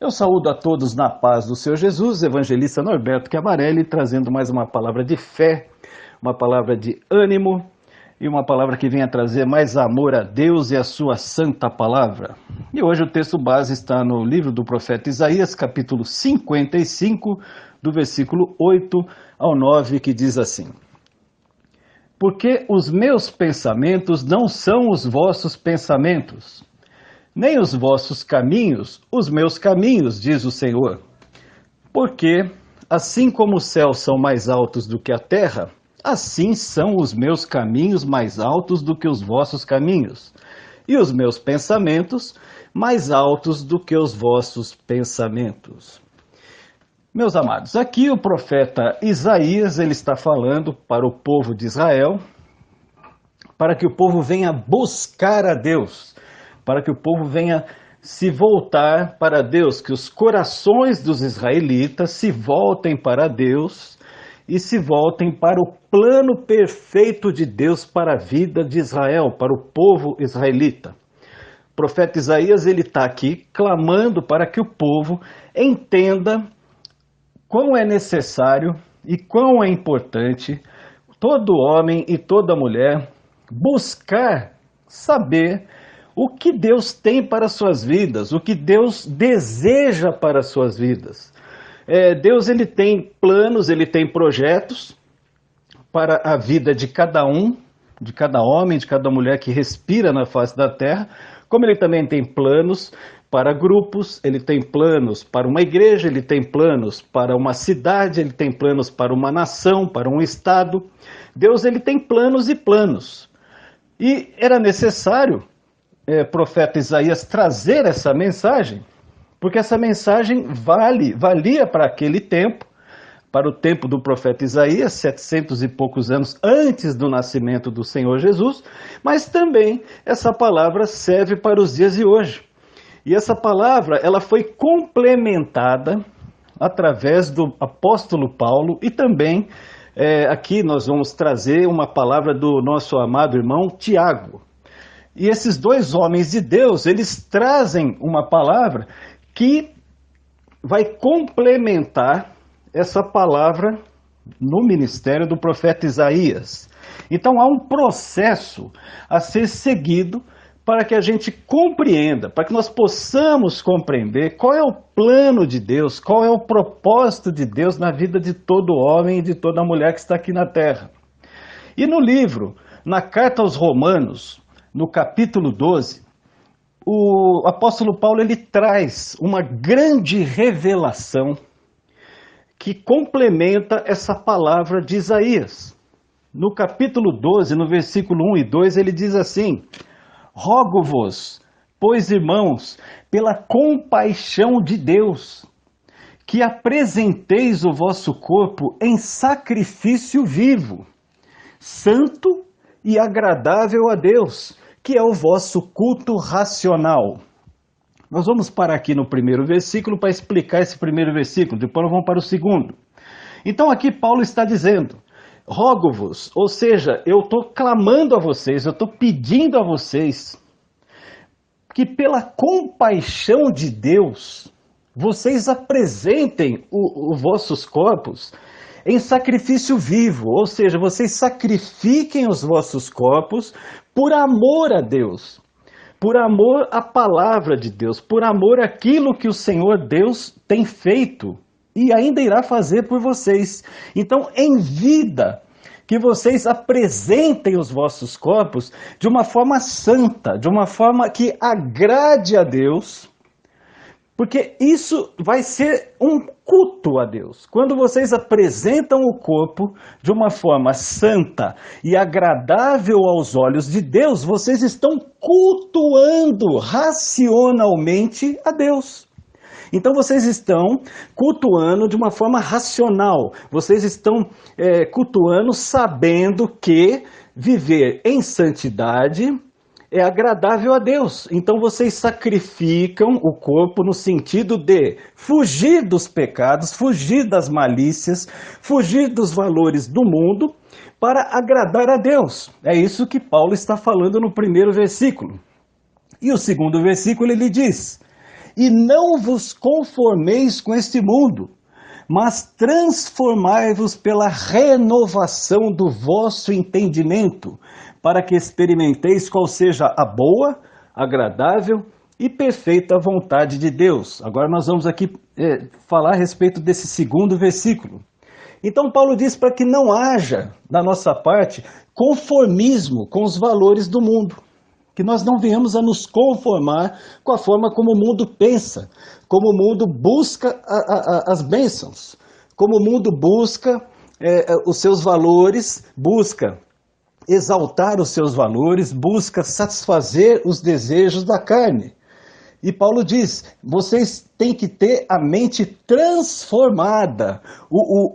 Eu saúdo a todos na paz do Senhor Jesus, evangelista Norberto Chiavarelli, trazendo mais uma palavra de fé, uma palavra de ânimo e uma palavra que venha trazer mais amor a Deus e a sua santa palavra. E hoje o texto base está no livro do profeta Isaías, capítulo 55, do versículo 8 ao 9, que diz assim: Porque os meus pensamentos não são os vossos pensamentos, nem os vossos caminhos, os meus caminhos, diz o Senhor. Porque, assim como os céus são mais altos do que a terra, assim são os meus caminhos mais altos do que os vossos caminhos, e os meus pensamentos mais altos do que os vossos pensamentos. Meus amados, aqui o profeta Isaías, ele está falando para o povo de Israel, para que o povo venha buscar a Deus, para que o povo venha se voltar para Deus, que os corações dos israelitas se voltem para Deus e se voltem para o plano perfeito de Deus para a vida de Israel, para o povo israelita. O profeta Isaías, ele está aqui clamando para que o povo entenda quão é necessário e quão é importante todo homem e toda mulher buscar saber o que Deus tem para as suas vidas, o que Deus deseja para as suas vidas. Deus, ele tem planos, ele tem projetos para a vida de cada um, de cada homem, de cada mulher que respira na face da terra, como ele também tem planos para grupos, ele tem planos para uma igreja, ele tem planos para uma cidade, ele tem planos para uma nação, para um estado. Deus, ele tem planos e planos. E era necessário, profeta Isaías, trazer essa mensagem, porque essa mensagem valia para aquele tempo, para o tempo do profeta Isaías, 700 e poucos anos antes do nascimento do Senhor Jesus, mas também essa palavra serve para os dias de hoje. E essa palavra, ela foi complementada através do apóstolo Paulo e também aqui nós vamos trazer uma palavra do nosso amado irmão Tiago. E esses dois homens de Deus, eles trazem uma palavra que vai complementar essa palavra no ministério do profeta Isaías. Então há um processo a ser seguido para que a gente compreenda, para que nós possamos compreender qual é o plano de Deus, qual é o propósito de Deus na vida de todo homem e de toda mulher que está aqui na terra. E no livro, na carta aos Romanos, no capítulo 12, o apóstolo Paulo, ele traz uma grande revelação que complementa essa palavra de Isaías. No capítulo 12, no versículo 1 e 2, ele diz assim: Rogo-vos, pois, irmãos, pela compaixão de Deus, que apresenteis o vosso corpo em sacrifício vivo, santo e agradável a Deus, que é o vosso culto racional. Nós vamos parar aqui no primeiro versículo para explicar esse primeiro versículo, depois nós vamos para o segundo. Então aqui Paulo está dizendo: rogo-vos, ou seja, eu estou clamando a vocês, eu estou pedindo a vocês que pela compaixão de Deus, vocês apresentem os vossos corpos em sacrifício vivo, ou seja, vocês sacrifiquem os vossos corpos por amor a Deus, por amor à palavra de Deus, por amor àquilo que o Senhor Deus tem feito e ainda irá fazer por vocês. Então, em vida, que vocês apresentem os vossos corpos de uma forma santa, de uma forma que agrade a Deus, porque isso vai ser um culto a Deus. Quando vocês apresentam o corpo de uma forma santa e agradável aos olhos de Deus, vocês estão cultuando racionalmente a Deus. Então vocês estão cultuando de uma forma racional, vocês estão cultuando sabendo que viver em santidade é agradável a Deus. Então vocês sacrificam o corpo no sentido de fugir dos pecados, fugir das malícias, fugir dos valores do mundo para agradar a Deus. É isso que Paulo está falando no primeiro versículo. E o segundo versículo ele diz: E não vos conformeis com este mundo, mas transformai-vos pela renovação do vosso entendimento, para que experimenteis qual seja a boa, agradável e perfeita vontade de Deus. Agora nós vamos aqui falar a respeito desse segundo versículo. Então Paulo diz para que não haja, da nossa parte, conformismo com os valores do mundo. Que nós não venhamos a nos conformar com a forma como o mundo pensa, como o mundo busca as bênçãos, como o mundo busca os seus valores, busca exaltar os seus valores, busca satisfazer os desejos da carne. E Paulo diz, vocês têm que ter a mente transformada.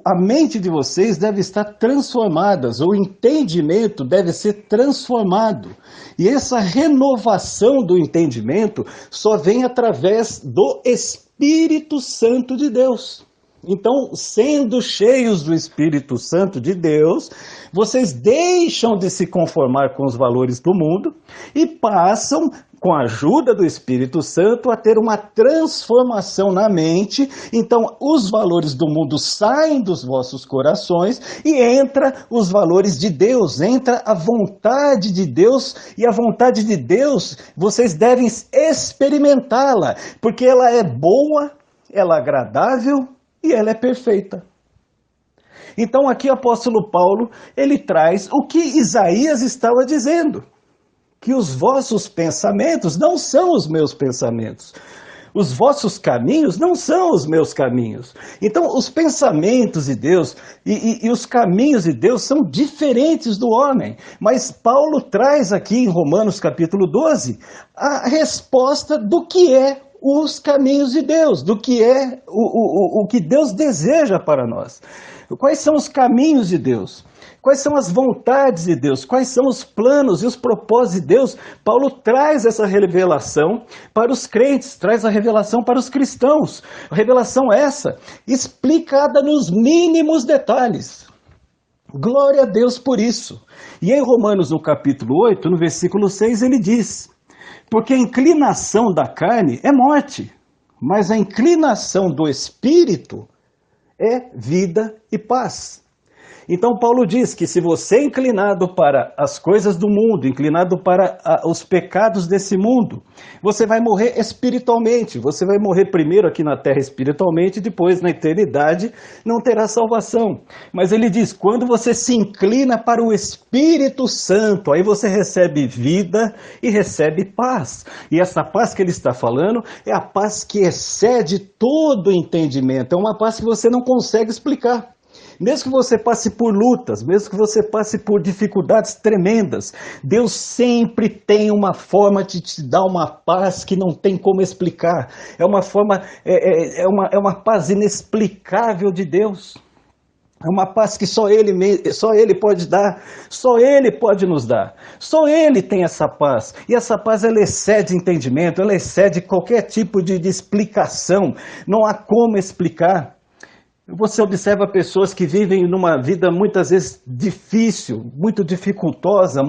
A mente de vocês deve estar transformada, o entendimento deve ser transformado. E essa renovação do entendimento só vem através do Espírito Santo de Deus. Então, sendo cheios do Espírito Santo de Deus, vocês deixam de se conformar com os valores do mundo e passam, com a ajuda do Espírito Santo, a ter uma transformação na mente. Então, os valores do mundo saem dos vossos corações e entra os valores de Deus, entra a vontade de Deus, e a vontade de Deus, vocês devem experimentá-la, porque ela é boa, ela é agradável e ela é perfeita. Então, aqui o apóstolo Paulo, ele traz o que Isaías estava dizendo, que os vossos pensamentos não são os meus pensamentos. Os vossos caminhos não são os meus caminhos. Então, os pensamentos de Deus e os caminhos de Deus são diferentes do homem. Mas Paulo traz aqui em Romanos capítulo 12 a resposta do que é os caminhos de Deus, do que é o que Deus deseja para nós. Quais são os caminhos de Deus? Quais são as vontades de Deus? Quais são os planos e os propósitos de Deus? Paulo traz essa revelação para os crentes, traz a revelação para os cristãos. A revelação essa, explicada nos mínimos detalhes. Glória a Deus por isso. E em Romanos, no capítulo 8, no versículo 6, ele diz: porque a inclinação da carne é morte, mas a inclinação do Espírito é vida e paz. Então Paulo diz que se você é inclinado para as coisas do mundo, inclinado para os pecados desse mundo, você vai morrer espiritualmente. Você vai morrer primeiro aqui na terra espiritualmente, depois na eternidade não terá salvação. Mas ele diz, quando você se inclina para o Espírito Santo, aí você recebe vida e recebe paz. E essa paz que ele está falando é a paz que excede todo o entendimento. É uma paz que você não consegue explicar. Mesmo que você passe por lutas, mesmo que você passe por dificuldades tremendas, Deus sempre tem uma forma de te dar uma paz que não tem como explicar. É uma forma, é uma paz inexplicável de Deus. É uma paz que só Ele pode dar, só Ele pode nos dar. Só Ele tem essa paz. E essa paz, ela excede entendimento, ela excede qualquer tipo de explicação. Não há como explicar. Você observa pessoas que vivem numa vida muitas vezes difícil, muito dificultosa,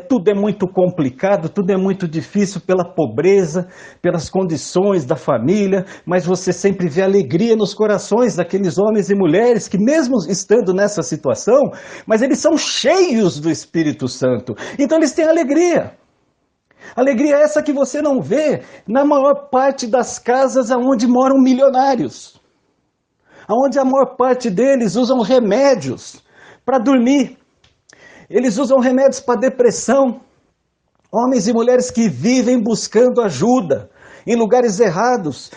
tudo é muito complicado, tudo é muito difícil pela pobreza, pelas condições da família, mas você sempre vê alegria nos corações daqueles homens e mulheres que mesmo estando nessa situação, mas eles são cheios do Espírito Santo, então eles têm alegria. Alegria essa que você não vê na maior parte das casas onde moram milionários. Onde a maior parte deles usam remédios para dormir. Eles usam remédios para depressão. Homens e mulheres que vivem buscando ajuda em lugares errados,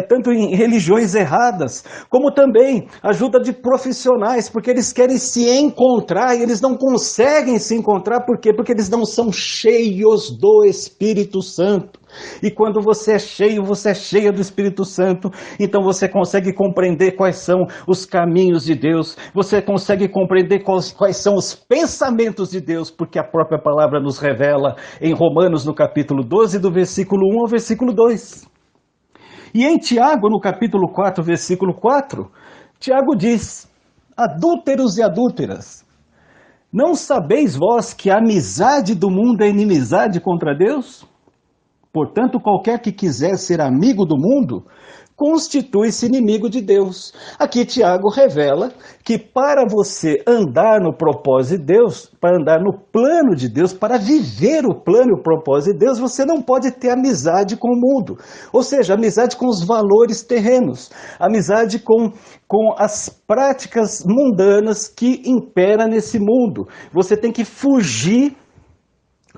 tanto em religiões erradas, como também ajuda de profissionais, porque eles querem se encontrar e eles não conseguem se encontrar. Por quê? Porque eles não são cheios do Espírito Santo. E quando você é cheia do Espírito Santo, então você consegue compreender quais são os caminhos de Deus, você consegue compreender quais são os pensamentos de Deus, porque a própria palavra nos revela em Romanos, no capítulo 12, do versículo 1 ao versículo 2. E em Tiago, no capítulo 4, versículo 4, Tiago diz: adúlteros e adúlteras, não sabeis vós que a amizade do mundo é inimizade contra Deus? Portanto, qualquer que quiser ser amigo do mundo, constitui-se inimigo de Deus. Aqui Tiago revela que para você andar no propósito de Deus, para andar no plano de Deus, para viver o plano e o propósito de Deus, você não pode ter amizade com o mundo. Ou seja, amizade com os valores terrenos, amizade com as práticas mundanas que imperam nesse mundo. Você tem que fugir.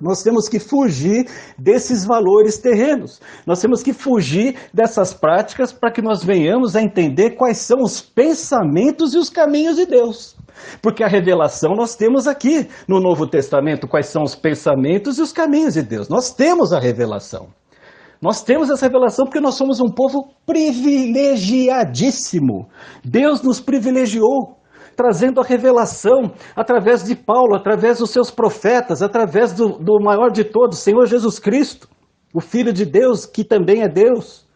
Nós temos que fugir desses valores terrenos. Nós temos que fugir dessas práticas para que nós venhamos a entender quais são os pensamentos e os caminhos de Deus. Porque a revelação nós temos aqui no Novo Testamento, quais são os pensamentos e os caminhos de Deus. Nós temos a revelação. Nós temos essa revelação porque nós somos um povo privilegiadíssimo. Deus nos privilegiou, trazendo a revelação através de Paulo, através dos seus profetas, através do maior de todos, Senhor Jesus Cristo, o Filho de Deus, que também é Deus.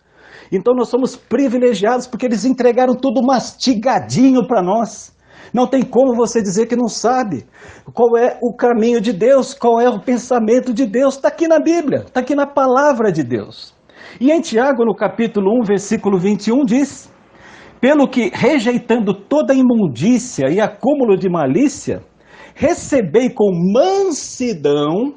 Então nós somos privilegiados porque eles entregaram tudo mastigadinho para nós. Não tem como você dizer que não sabe qual é o caminho de Deus, qual é o pensamento de Deus. Está aqui na Bíblia, está aqui na palavra de Deus. E em Tiago, no capítulo 1, versículo 21, diz: pelo que, rejeitando toda imundícia e acúmulo de malícia, recebei com mansidão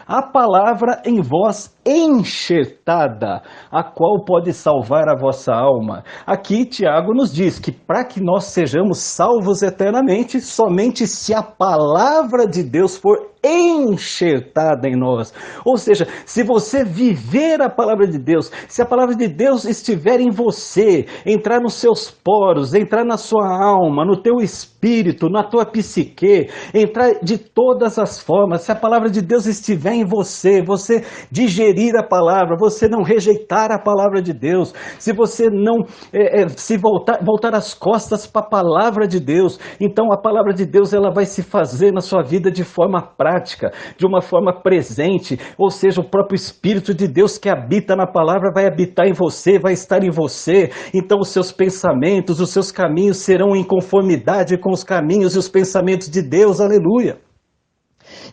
a palavra em vós enxertada, a qual pode salvar a vossa alma. Aqui Tiago nos diz que para que nós sejamos salvos eternamente, somente se a palavra de Deus for enxertada em nós. Ou seja, se você viver a palavra de Deus, se a palavra de Deus estiver em você, entrar nos seus poros, entrar na sua alma, no teu espírito, na tua psique, entrar de todas as formas, se a palavra de Deus estiver em você, você digerir a palavra, você não rejeitar a palavra de Deus, se você não se voltar as costas para a palavra de Deus, então a palavra de Deus ela vai se fazer na sua vida de forma prática, de uma forma presente, ou seja, o próprio Espírito de Deus que habita na palavra vai habitar em você, vai estar em você, então os seus pensamentos, os seus caminhos serão em conformidade com os caminhos e os pensamentos de Deus, aleluia.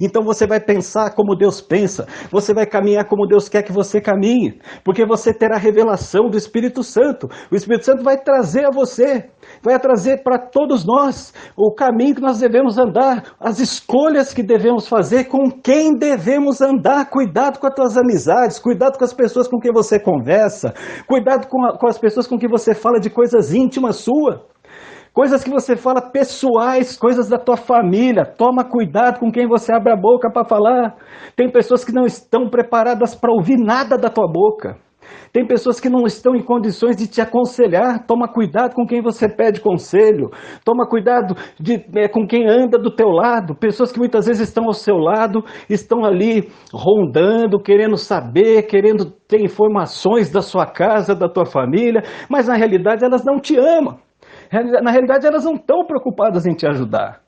Então você vai pensar como Deus pensa, você vai caminhar como Deus quer que você caminhe, porque você terá a revelação do Espírito Santo. O Espírito Santo vai trazer a você, vai trazer para todos nós o caminho que nós devemos andar, as escolhas que devemos fazer, com quem devemos andar. Cuidado com as tuas amizades, cuidado com as pessoas com quem você conversa, cuidado com as pessoas com quem você fala de coisas íntimas suas. Coisas que você fala pessoais, coisas da tua família. Toma cuidado com quem você abre a boca para falar. Tem pessoas que não estão preparadas para ouvir nada da tua boca. Tem pessoas que não estão em condições de te aconselhar. Toma cuidado com quem você pede conselho. Toma cuidado com quem anda do teu lado. Pessoas que muitas vezes estão ao seu lado, estão ali rondando, querendo saber, querendo ter informações da sua casa, da tua família, mas na realidade elas não te amam. Na realidade, elas não estão preocupadas em te ajudar.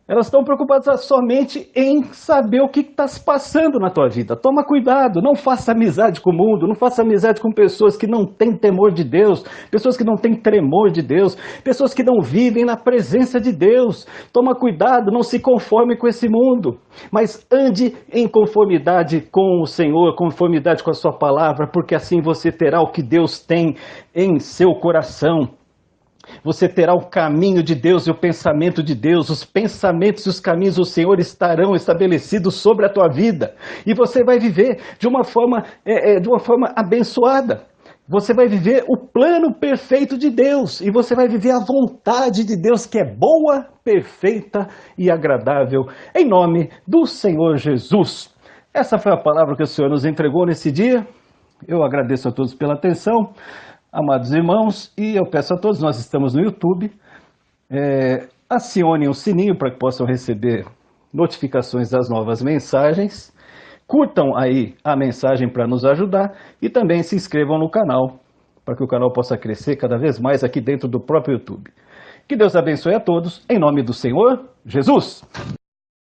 Elas estão preocupadas somente em saber o que está se passando na tua vida. Toma cuidado, não faça amizade com o mundo, não faça amizade com pessoas que não têm temor de Deus, pessoas que não têm tremor de Deus, pessoas que não vivem na presença de Deus. Toma cuidado, não se conforme com esse mundo, mas ande em conformidade com o Senhor, conformidade com a sua palavra, porque assim você terá o que Deus tem em seu coração. Você terá o caminho de Deus e o pensamento de Deus. Os pensamentos e os caminhos do Senhor estarão estabelecidos sobre a tua vida. E você vai viver de uma forma abençoada. Você vai viver o plano perfeito de Deus. E você vai viver a vontade de Deus, que é boa, perfeita e agradável. Em nome do Senhor Jesus. Essa foi a palavra que o Senhor nos entregou nesse dia. Eu agradeço a todos pela atenção. Amados irmãos, e eu peço a todos, nós estamos no YouTube, acionem o sininho para que possam receber notificações das novas mensagens, curtam aí a mensagem para nos ajudar e também se inscrevam no canal, para que o canal possa crescer cada vez mais aqui dentro do próprio YouTube. Que Deus abençoe a todos, em nome do Senhor Jesus!